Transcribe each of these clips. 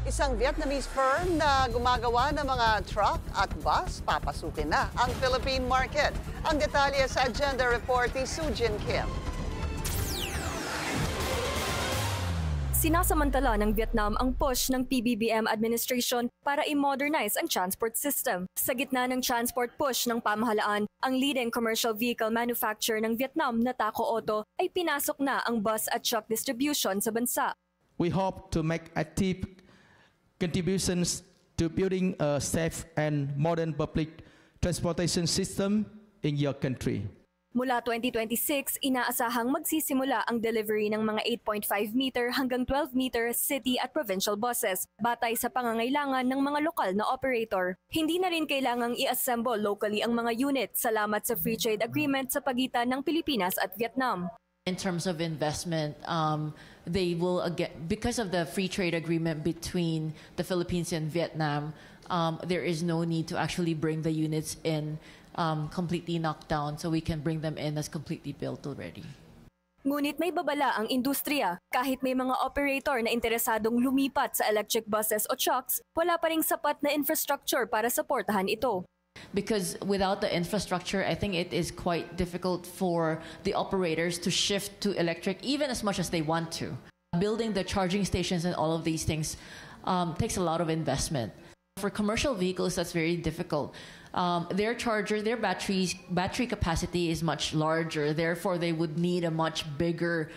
Isang Vietnamese firm na gumagawa ng mga truck at bus, papasukin na ang Philippine market. Ang detalye sa Agenda Report ni Sujin Kim. Sinasamantala ng Vietnam ang push ng PBBM administration para i-modernize ang transport system. Sa gitna ng transport push ng pamahalaan, ang leading commercial vehicle manufacturer ng Vietnam na Taco Auto ay pinasok na ang bus at truck distribution sa bansa. We hope to make active contributions to building a safe and modern public transportation system in your country. Mula 2026, inaasahang magsisimula ang delivery ng mga 8.5 meter hanggang 12 meter city at provincial buses, batay sa pangangailangan ng mga lokal na operator. Hindi na rin kailangang i-assemble locally ang mga unit salamat sa free trade agreement sa pagitan ng Pilipinas at Vietnam. In terms of investment, they will because of the free trade agreement between the Philippines and Vietnam, there is no need to actually bring the units in completely knocked down, so we can bring them in as completely built already. Ngunit may babala ang industriya. Kahit may mga operator na interesadong lumipat sa electric buses o trucks, wala pa ring sapat na infrastructure para suportahan ito. Because without the infrastructure, I think it is quite difficult for the operators to shift to electric, even as much as they want to. Building the charging stations and all of these things takes a lot of investment. For commercial vehicles, that's very difficult. Their battery capacity is much larger. Therefore, they would need a much bigger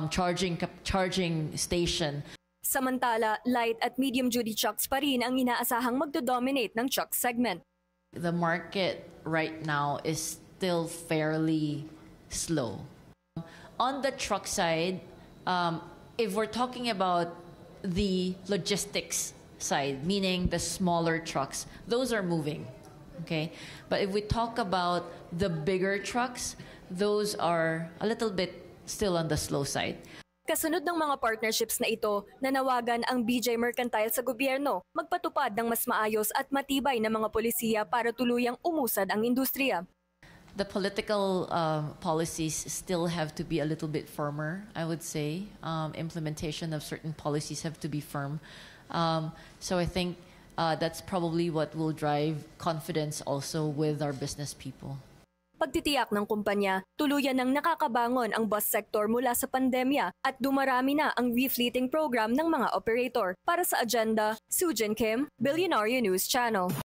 charging station. Samantala, light at medium-duty trucks pa rin ang inaasahang magdodominate ng truck segment. The market right now is still fairly slow. On the truck side, if we're talking about the logistics side, meaning the smaller trucks, those are moving. Okay, but if we talk about the bigger trucks, those are a little bit still on the slow side. Kasunod ng mga partnerships na ito, nanawagan ang BJ Mercantile sa gobyerno magpatupad ng mas maayos at matibay na mga polisiya para tuluyang umusad ang industriya. The political policies still have to be a little bit firmer, I would say. Implementation of certain policies have to be firm. So I think that's probably what will drive confidence also with our business people. Pagtitiyak ng kumpanya, tuluyan ng nakakabangon ang bus sector mula sa pandemya at dumarami na ang refleeting program ng mga operator. Para sa Agenda, Sujin Kim, Billionaire News Channel.